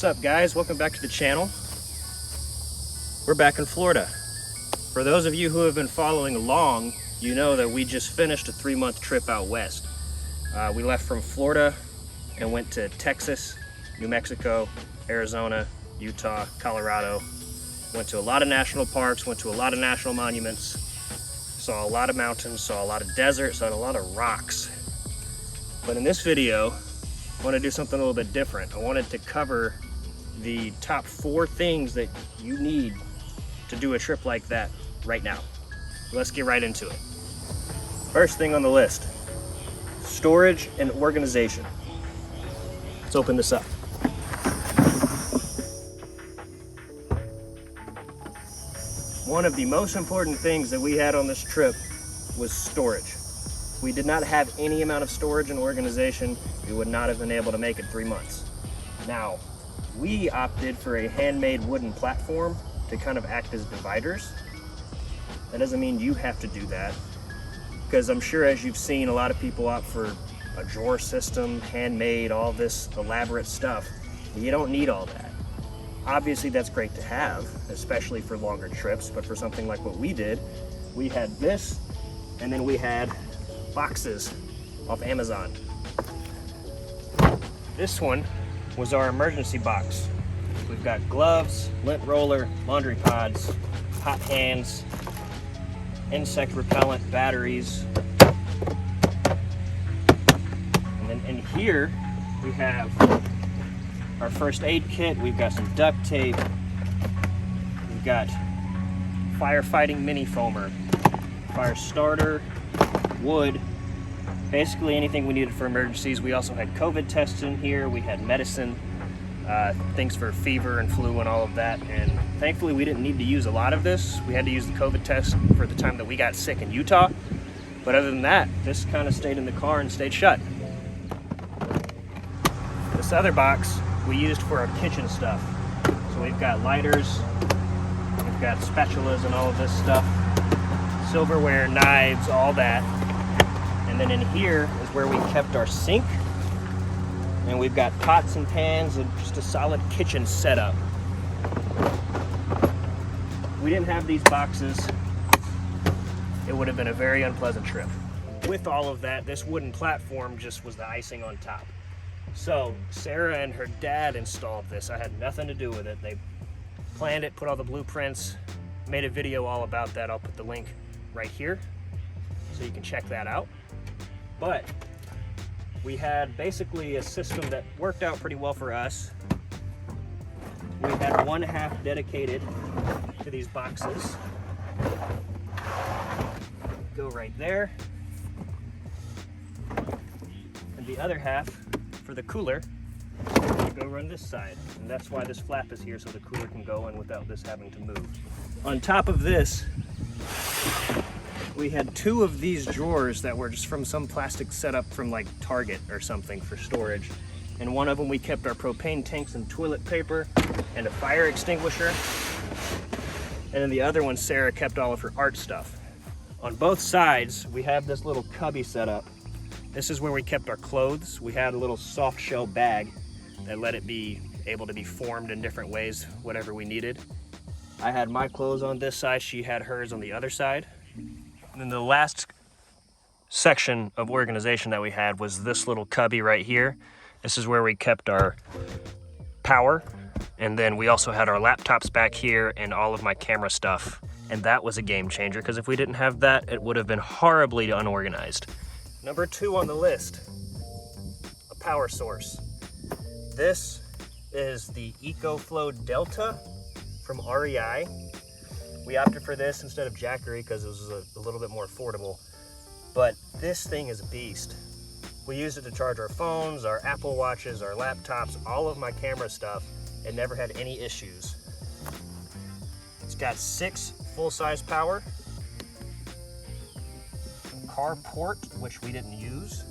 What's up, guys? Welcome back to the channel. We're back in Florida. For those of you who have been following along, you know that we just finished a 3-month trip out west. We left from Florida and went to Texas, New Mexico, Arizona, Utah, Colorado. Went to a lot of national parks, went to a lot of national monuments, saw a lot of mountains, saw a lot of desert, saw a lot of rocks. But in this video, I want to do something a little bit different. I wanted to cover the top 4 things that you need to do a trip like that right now. Let's get right into it. First thing on the list, storage and organization. Let's open this up. One of the most important things that we had on this trip was storage. We did not have any amount of storage and organization. We would not have been able to make it 3 months. Now, we opted for a handmade wooden platform to kind of act as dividers. That doesn't mean you have to do that, because I'm sure, as you've seen, a lot of people opt for a drawer system, handmade, all this elaborate stuff. You don't need all that. Obviously, that's great to have, especially for longer trips, but for something like what we did, we had this, and then we had boxes off Amazon. This one was our emergency box. We've got gloves, lint roller, laundry pods, hot hands, insect repellent, batteries. And then in here we have our first aid kit. We've got some duct tape. We've got firefighting mini foamer, fire starter, wood, basically anything we needed for emergencies. We also had COVID tests in here. We had medicine, things for fever and flu and all of that. And thankfully we didn't need to use a lot of this. We had to use the COVID test for the time that we got sick in Utah. But other than that, this kind of stayed in the car and stayed shut. This other box we used for our kitchen stuff. So we've got lighters, we've got spatulas and all of this stuff, silverware, knives, all that. And then in here is where we kept our sink. And we've got pots and pans and just a solid kitchen setup. If we didn't have these boxes, it would have been a very unpleasant trip. With all of that, this wooden platform just was the icing on top. So Sarah and her dad installed this. I had nothing to do with it. They planned it, put all the blueprints, made a video all about that. I'll put the link right here so you can check that out. But we had basically a system that worked out pretty well for us. We had one half dedicated to these boxes. Go right there. And the other half for the cooler, go run this side. And that's why this flap is here, so the cooler can go in without this having to move. On top of this, we had 2 of these drawers that were just from some plastic setup from like Target or something for storage. And one of them we kept our propane tanks and toilet paper and a fire extinguisher. And then the other one, Sarah kept all of her art stuff. On both sides, we have this little cubby set up. This is where we kept our clothes. We had a little soft shell bag that let it be able to be formed in different ways, whatever we needed. I had my clothes on this side, she had hers on the other side. And then the last section of organization that we had was this little cubby right here. This is where we kept our power. And then we also had our laptops back here and all of my camera stuff. And that was a game changer, because if we didn't have that, it would have been horribly unorganized. Number 2 on the list, a power source. This is the EcoFlow Delta from REI. We opted for this instead of Jackery because it was a little bit more affordable. But this thing is a beast. We used it to charge our phones, our Apple Watches, our laptops, all of my camera stuff, and never had any issues. It's got 6 full-size power, car port, which we didn't use.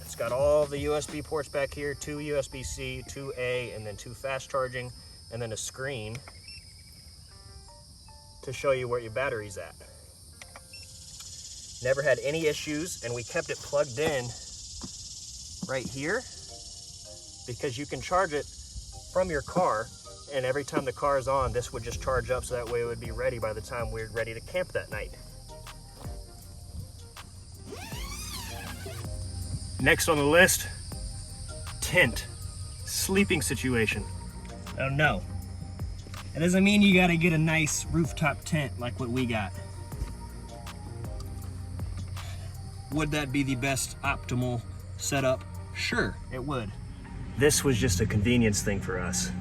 It's got all the USB ports back here, 2 USB-C, 2 A, and then 2 fast charging, and then a screen to show you where your battery's at. Never had any issues, and we kept it plugged in right here because you can charge it from your car, and every time the car is on, this would just charge up, so that way it would be ready by the time we're ready to camp that night. Next on the list, tent, sleeping situation. Oh no, that doesn't mean you gotta get a nice rooftop tent like what we got. Would that be the best optimal setup? Sure, it would. This was just a convenience thing for us.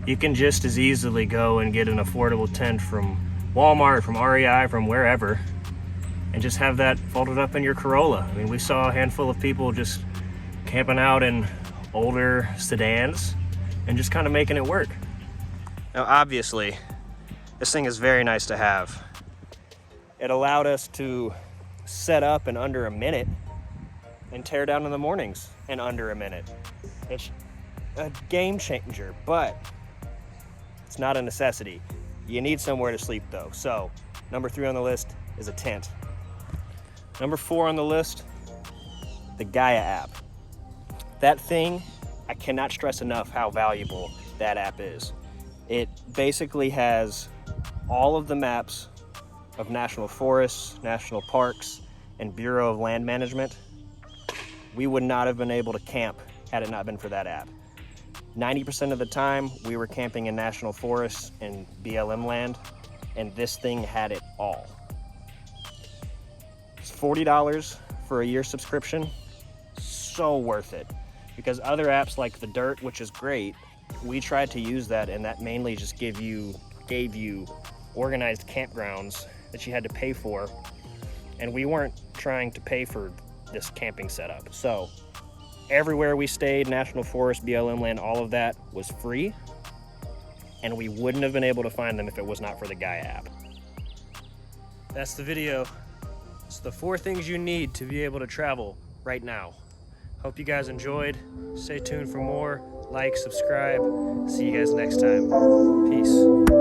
You can just as easily go and get an affordable tent from Walmart, from REI, from wherever, and just have that folded up in your Corolla. I mean, we saw a handful of people just camping out in older sedans and just kind of making it work. Now, obviously, this thing is very nice to have. It allowed us to set up in under a minute and tear down in the mornings in under a minute. It's a game changer, but it's not a necessity. You need somewhere to sleep though. So number 3 on the list is a tent. Number 4 on the list, the Gaia app. That thing, I cannot stress enough how valuable that app is. It basically has all of the maps of national forests, national parks, and Bureau of Land Management. We would not have been able to camp had it not been for that app. 90% of the time, we were camping in national forests and BLM land, and this thing had it all. It's $40 for a year subscription. So worth it. Because other apps like The Dirt, which is great, we tried to use that, and that mainly just gave you organized campgrounds that you had to pay for, and we weren't trying to pay for this camping setup. So everywhere we stayed, national forest, BLM land, all of that was free, and we wouldn't have been able to find them if it was not for the Gaia app. That's the video. It's the 4 things you need to be able to travel right now. Hope you guys enjoyed. Stay tuned for more. Like, subscribe. See you guys next time. Peace.